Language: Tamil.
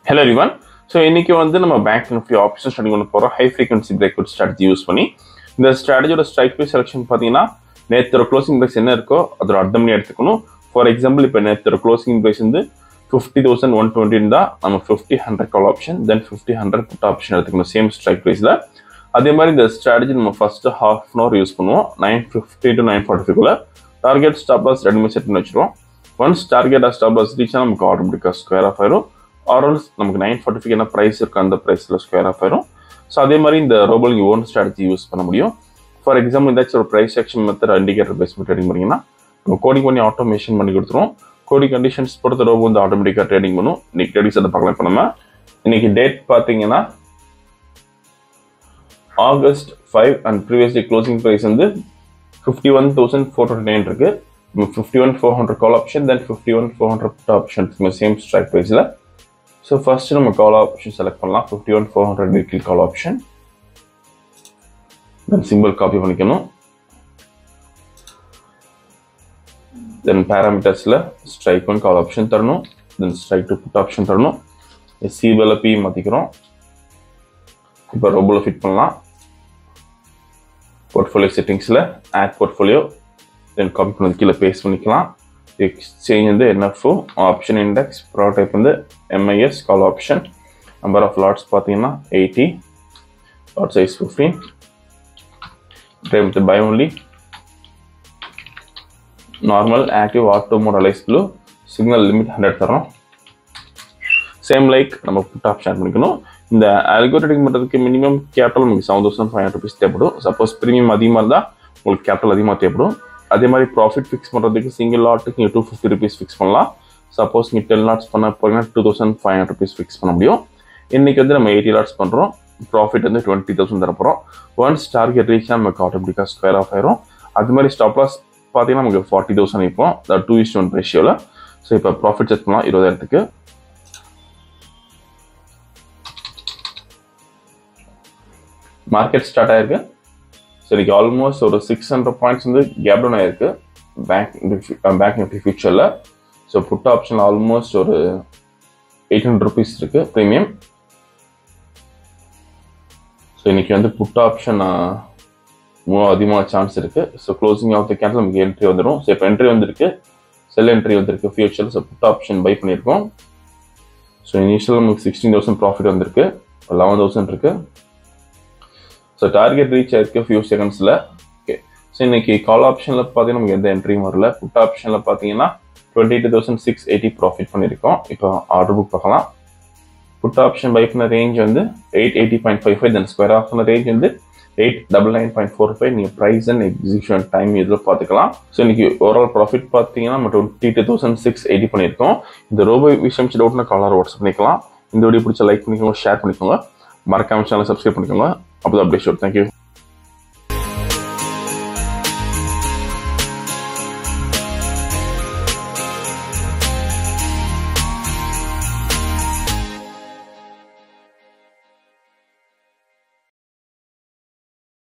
Hello everyone. So இன்னைக்கு வந்து நம்ம பேங்க் நிஃப்டி ஆப்ஷன் ஸ்டடி பண்ண போறோம். High frequency breakout strategy use பண்ணி இந்த ஸ்ட்ராட்டஜியோட ஸ்ட்ரைக் ப்ரைஸ் செலக்ஷன் பார்த்தீங்கன்னா நேற்று க்ளோசிங் ப்ரைஸ் என்ன இருக்கோ அதோட அர்த்தம் பண்ணி எடுத்துக்கணும். ஃபார் எக்ஸாம்பிள் இப்போ நேற்று க்ளோசிங் ப்ரைஸ் வந்து 50,120 தான் நம்ம 50-100 call option then 50-100 put option எடுத்துக்கணும் சேம் ஸ்ட்ரைக் ப்ரைஸில். அதே மாதிரி இந்த ஸ்ட்ராட்டஜி நம்ம first half an hour use பண்ணுவோம். 9:50 to 9:45 டார்கெட் ஸ்டாப் லாஸ் ரெண்டுமே செட் பண்ணி வச்சிருவோம். Once target stop loss reach ஆனால் நமக்கு ஆட்டோமேட்டிக்காக ஸ்கொயர் ஆஃப் ஆயிரும். ஆர்எல்ஸ் நமக்கு 9:45 என்ன ப்ரைஸ் இருக்கு அந்த ப்ரைஸில் ஸ்கொயர் ஆஃப் ஆயிரும். ஸோ அதே மாதிரி இந்த ரோபோல் ஓன் ஸ்ட்ராட்டஜி யூஸ் பண்ண முடியும். ஃபார் எக்ஸாம்பிள் ஏதாச்சும் ஒரு price action method indicator base பண்ணி ட்ரேடிங் பண்ணிங்கன்னா நம்ம கோடிங் பண்ணி ஆட்டோமேஷன் பண்ணி கொடுத்துருவோம். கோடிங் கண்டிஷன்ஸ் பொறுத்த ரோபோ வந்து ஆட்டோமேட்டிக்காக ட்ரேடிங் பண்ணும். இன்னைக்கு ட்ரேடிங்ஸ் அதை பார்க்கலாம். இப்போ நம்ம இன்னைக்கு டேட் பார்த்தீங்கன்னா August 5 and previously closing price வந்து 51,409 இருக்கு. 51,400 call option then 51,400 put option same strike ப்ரைஸில். ஸோ ஃபர்ஸ்ட் நம்ம கால் ஆப்ஷன் செலக்ட் பண்ணலாம். 51,400 weekly call option then simple copy பண்ணிக்கணும். தென் பேராமீட்டர்ஸில் ஸ்ட்ரைக் ஒன் கால் ஆப்ஷன் தரணும். Then strike two put option தரணும். சிபிஎல் பி மாற்றிக்கிறோம். இப்போ ரோபோல ஃபிட் பண்ணலாம். போர்ட்ஃபோலியோ செட்டிங்ஸில் ஆட் போர்ட்ஃபோலியோ தென் காப்பி பண்ணது கீழே பேஸ்ட் பண்ணிக்கலாம். எக்ஸ்சேஞ்ச் வந்து NFO option index product type வந்து MIS call option. Number of lots பார்த்தீங்கன்னா 80, lot size 15, time with buy only, normal active auto mode Alice Blue, signal limit 100 தரோம். சேம் லைக் நம்ம புட் ஆப்ஷன் ஆட் பண்ணிக்கணும். இந்த அல்கோரிதம் பண்ணுறதுக்கு மினிமம் கேபிட்டல் நமக்கு 7,500 rupees தேவைப்படும். சப்போஸ் ப்ரீமியம் அதிகமாக இருந்தால் உங்களுக்கு கேபிட்டல் அதிகமாக தேவைப்படும். அதே மாதிரி ப்ராஃபிட் ஃபிக்ஸ் பண்ணுறதுக்கு சிங்கிள் லாட்டுக்கு நீங்கள் 250 rupees ஃபிக்ஸ் பண்ணலாம். சப்போஸ் நீங்கள் 10 லாட்ஸ் பண்ண போகிறீங்கன்னா 2,500 rupees ஃபிக்ஸ் பண்ண முடியும். இன்றைக்கி வந்து நம்ம 80 லாட்ஸ் பண்ணுறோம். ப்ராஃபிட் வந்து 20,000 தர போகிறோம். ஒன்ஸ் டார்கெட் ரீச் நமக்கு ஆட்டோமேட்டிக்காக ஸ்கொயர் ஆஃப் ஆயிரும். அது மாதிரி ஸ்டாப் லாஸ் பார்த்தீங்கன்னா நமக்கு 40,000 இப்போ 2:1 ரேஷியோவில். ஸோ இப்போ ப்ராஃபிட் செட் பண்ணலாம் 20,000க்கு. மார்க்கெட் ஸ்டார்ட் ஆயிருக்கு. சரி, ஆல்மோஸ்ட் ஒரு 600 பாயிண்ட்ஸ் வந்து கேப் டவுன் ஆயிருக்கு பேங்க் நிஃப்டி ஃபியூச்சரில். ஸோ புட் ஆப்ஷன் ஆல்மோஸ்ட் ஒரு 800 rupees இருக்கு ப்ரீமியம். ஸோ இன்னைக்கு வந்து புட் ஆப்ஷன் அதிகமாக சான்ஸ் இருக்கு. So closing of the candle நமக்கு என்ட்ரி வந்துடும். ஸோ இப்போ என்ட்ரி வந்திருக்கு, செல் என்ட்ரி வந்திருக்கு future. So put option buy பண்ணியிருக்கோம். ஸோ இனிஷியல் நமக்கு 16,000 ப்ராஃபிட் வந்திருக்கு, 11,000 இருக்கு. ஸோ டார்கெட் ரீச் ஆயிருக்கு ஃபியூ செகண்ட்ஸில். ஓகே, ஸோ இன்னைக்கு கால் ஆப்ஷனில் பார்த்தீங்கன்னா நமக்கு எந்த என்ட்ரியும் வரல. புட் ஆப்ஷனில் பார்த்தீங்கன்னா 22,680 ப்ராஃபிட் பண்ணியிருக்கோம். இப்போ ஆர்டர் புக் பார்க்கலாம். புட் ஆப்ஷன் பை பண்ண ரேஞ்ச் வந்து 880.55, தென் ஸ்கொயர் ஆஃப் பண்ண ரேஞ்ச் வந்து 899.45. நீங்கள் ப்ரைஸ் அண்ட் எக்ஸிக்யூஷன் டைம் இதில் பார்த்துக்கலாம். ஸோ இன்னைக்கு ஓவரால் ப்ராஃபிட் பார்த்தீங்கன்னா நம்ம 22,680 பண்ணியிருக்கோம். இந்த ரோபோ விஷயம் டவுட்னா காலர் வாட்ஸ்அப் பண்ணிக்கலாம். இந்த வீடியோ பிடிச்ச லைக் பண்ணிக்கோங்க, ஷேர் பண்ணிக்கோங்க, மறக்காம சேனலை சப்ஸ்கிரைப் பண்ணிக்கோங்க. அப்போ தான் அப்டேட் ஷோ. தேங்க்யூ.